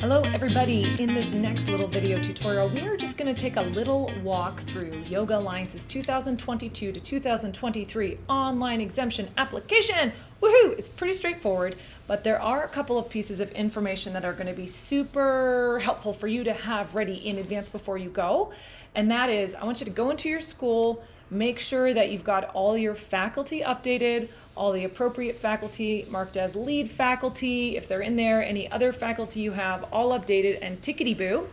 Hello everybody, in this next little video tutorial we are just going to take a little walk through Yoga Alliance's 2022 to 2023 online exemption application. Woohoo! It's pretty straightforward, but there are a couple of pieces of information that are going to be super helpful for you to have ready in advance before you go. And that is, I want you to go into your school, make sure that you've got all your faculty updated, all the appropriate faculty marked as lead faculty, if they're in there, any other faculty you have, all updated and tickety-boo.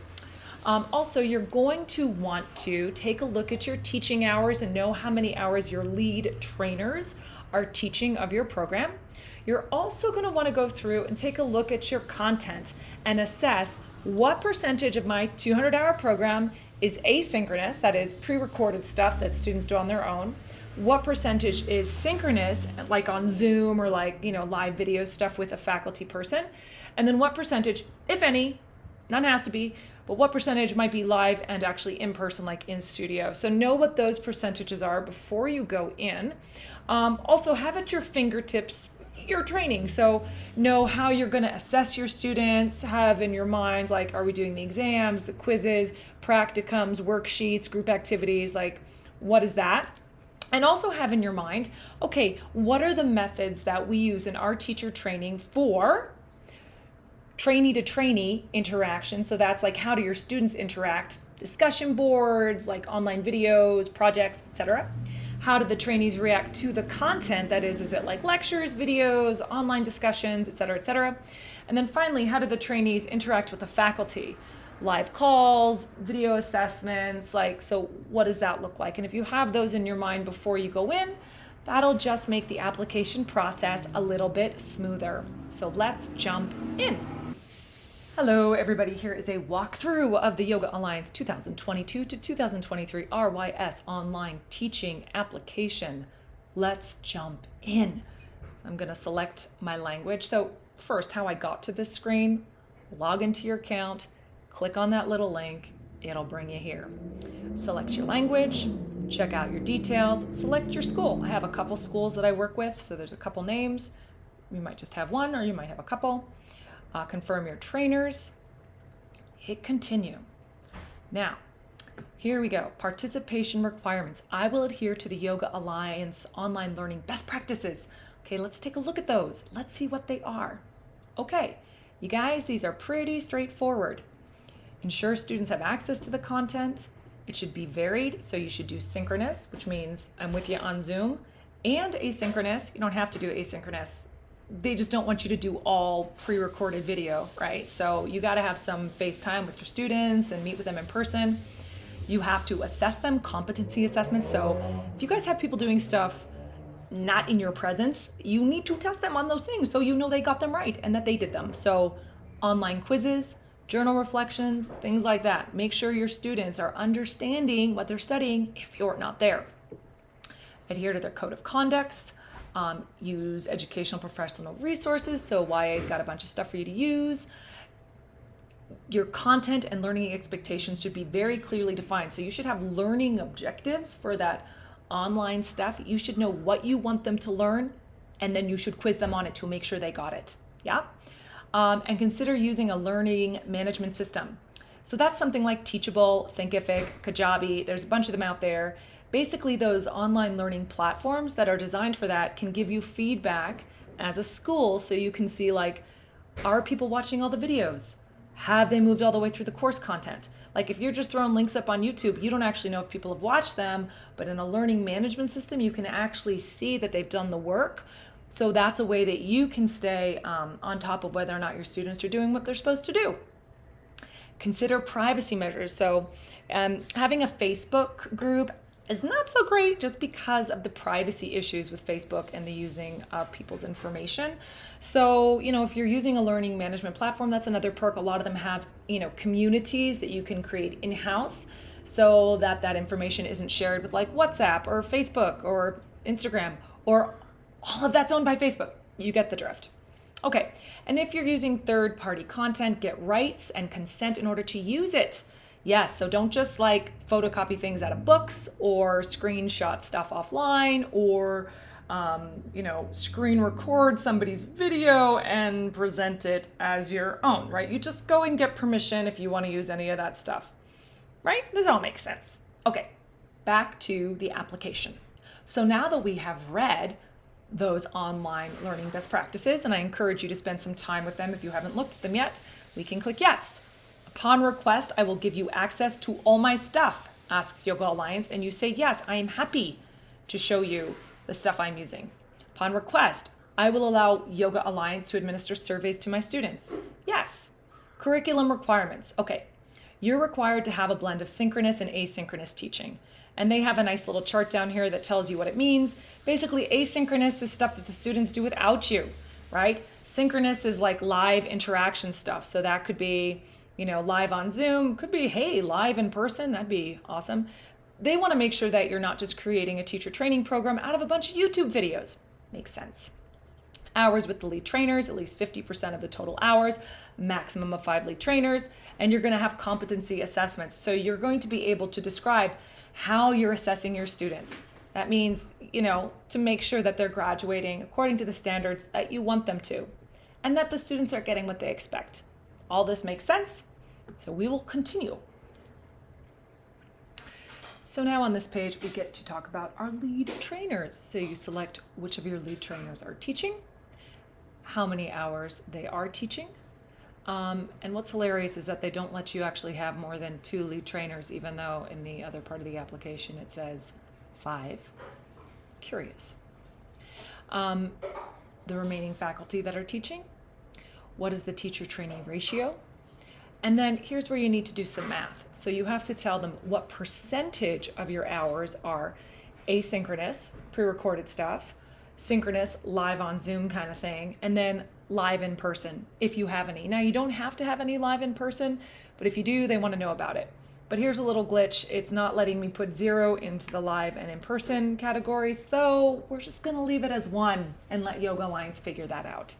Also, you're going to want to take a look at your teaching hours and know how many hours your lead trainers are teaching of your program. You're also going to want to go through and take a look at your content and assess what percentage of my 200-hour program is asynchronous, that is pre-recorded stuff that students do on their own. What percentage is synchronous, like on Zoom or live video stuff with a faculty person? And then what percentage, if any, none has to be, but what percentage might be live and actually in person, like in studio? So know what those percentages are before you go in. Also have at your fingertips your training. So know how you're going to assess your students, have in your mind, like, are we doing the exams, the quizzes, practicums, worksheets, group activities, like what is that? And also have in your mind, okay, what are the methods that we use in our teacher training for trainee to trainee interaction? So that's like, how do your students interact? Discussion boards, like online videos, projects, etc. How do the trainees react to the content? That is it like lectures, videos, online discussions, etc., etc. And then finally, how do the trainees interact with the faculty? Live calls, video assessments, so what does that look like? And if you have those in your mind before you go in, that'll just make the application process a little bit smoother. So let's jump in. Hello everybody, here is a walkthrough of the Yoga Alliance 2022 to 2023 RYS online teaching application. Let's jump in. So I'm going to select my language. So first, how I got to this screen, log into your account, click on that little link, it'll bring you here. Select your language, check out your details, select your school. I have a couple schools that I work with, so there's a couple names. You might just have one or you might have a couple. Confirm your trainers, hit continue. Now, here we go, participation requirements. I will adhere to the Yoga Alliance online learning best practices. Okay, let's take a look at those. Let's see what they are. Okay, you guys, these are pretty straightforward. Ensure students have access to the content. It should be varied, so you should do synchronous, which means I'm with you on Zoom, and asynchronous. You don't have to do asynchronous. They just don't want you to do all pre-recorded video, right? So you got to have some FaceTime with your students and meet with them in person. You have to assess them, competency assessments. So if you guys have people doing stuff not in your presence, you need to test them on those things so you know they got them right and that they did them. So online quizzes, journal reflections, things like that. Make sure your students are understanding what they're studying if you're not there. Adhere to their code of conducts. Use educational professional resources. So YA's got a bunch of stuff for you to use. Your content and learning expectations should be very clearly defined. So you should have learning objectives for that online stuff. You should know what you want them to learn, and then you should quiz them on it to make sure they got it. Yeah. And consider using a learning management system. So that's something like Teachable, Thinkific, Kajabi. There's a bunch of them out there. Basically, those online learning platforms that are designed for that can give you feedback as a school, so you can see, like, are people watching all the videos? Have they moved all the way through the course content? Like, if you're just throwing links up on YouTube, you don't actually know if people have watched them, but in a learning management system, you can actually see that they've done the work. So that's a way that you can stay on top of whether or not your students are doing what they're supposed to do. Consider privacy measures. So having a Facebook group is not so great just because of the privacy issues with Facebook and the using of people's information. So, if you're using a learning management platform, that's another perk. A lot of them have, communities that you can create in-house so that that information isn't shared with like WhatsApp or Facebook or Instagram, or all of that's owned by Facebook. You get the drift. Okay, and if you're using third-party content, get rights and consent in order to use it. Yes, so don't just photocopy things out of books or screenshot stuff offline or screen record somebody's video and present it as your own, right? You just go and get permission if you want to use any of that stuff, right? This all makes sense. Okay, back to the application. So now that we have read those online learning best practices, and I encourage you to spend some time with them if you haven't looked at them yet, we can click yes. Upon request, I will give you access to all my stuff, asks Yoga Alliance, and you say, yes, I am happy to show you the stuff I'm using. Upon request, I will allow Yoga Alliance to administer surveys to my students. Yes. Curriculum requirements. Okay, you're required to have a blend of synchronous and asynchronous teaching. And they have a nice little chart down here that tells you what it means. Basically, asynchronous is stuff that the students do without you, right? Synchronous is like live interaction stuff. So that could be, live on Zoom, could be, hey, live in person. That'd be awesome. They want to make sure that you're not just creating a teacher training program out of a bunch of YouTube videos. Makes sense. Hours with the lead trainers, at least 50% of the total hours, maximum of 5 lead trainers, and you're going to have competency assessments. So you're going to be able to describe how you're assessing your students. That means, to make sure that they're graduating according to the standards that you want them to, and that the students are getting what they expect. All this makes sense, so we will continue. So now on this page, we get to talk about our lead trainers. So you select which of your lead trainers are teaching, how many hours they are teaching. And what's hilarious is that they don't let you actually have more than 2 lead trainers, even though in the other part of the application it says 5. Curious. The remaining faculty that are teaching. What is the teacher-trainee ratio? And then here's where you need to do some math. So you have to tell them what percentage of your hours are asynchronous, pre-recorded stuff, synchronous, live on Zoom kind of thing, and then live in person, if you have any. Now, you don't have to have any live in person, but if you do, they want to know about it. But here's a little glitch. It's not letting me put 0 into the live and in person categories, so we're just going to leave it as 1 and let Yoga Alliance figure that out.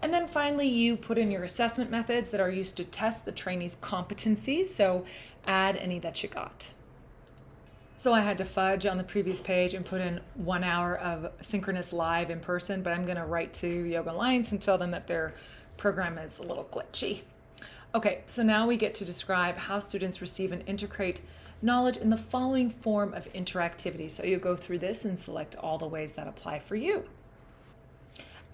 And then finally, you put in your assessment methods that are used to test the trainee's competencies, so add any that you got. So I had to fudge on the previous page and put in 1 hour of synchronous live in person, but I'm going to write to Yoga Alliance and tell them that their program is a little glitchy. Okay, so now we get to describe how students receive and integrate knowledge in the following form of interactivity. So you go through this and select all the ways that apply for you.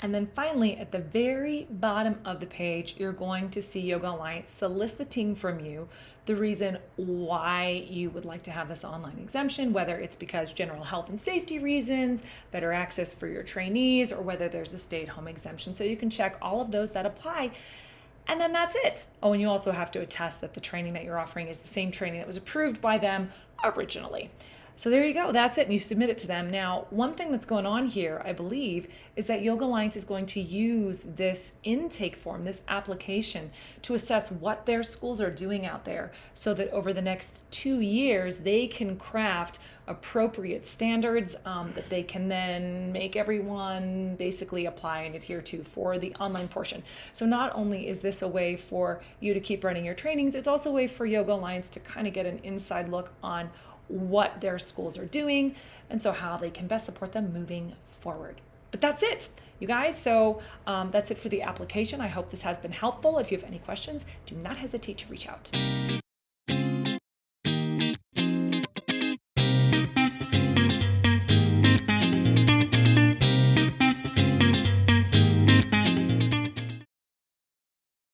And then finally, at the very bottom of the page, you're going to see Yoga Alliance soliciting from you the reason why you would like to have this online exemption, whether it's because general health and safety reasons, better access for your trainees, or whether there's a stay-at-home exemption. So you can check all of those that apply, and then that's it. Oh, and you also have to attest that the training that you're offering is the same training that was approved by them originally. So there you go, that's it, and you submit it to them. Now, one thing that's going on here, I believe, is that Yoga Alliance is going to use this intake form, this application, to assess what their schools are doing out there so that over the next 2 years, they can craft appropriate standards that they can then make everyone basically apply and adhere to for the online portion. So not only is this a way for you to keep running your trainings, it's also a way for Yoga Alliance to kind of get an inside look on what their schools are doing, and so how they can best support them moving forward. But that's it, you guys. So that's it for the application. I hope this has been helpful. If you have any questions, do not hesitate to reach out.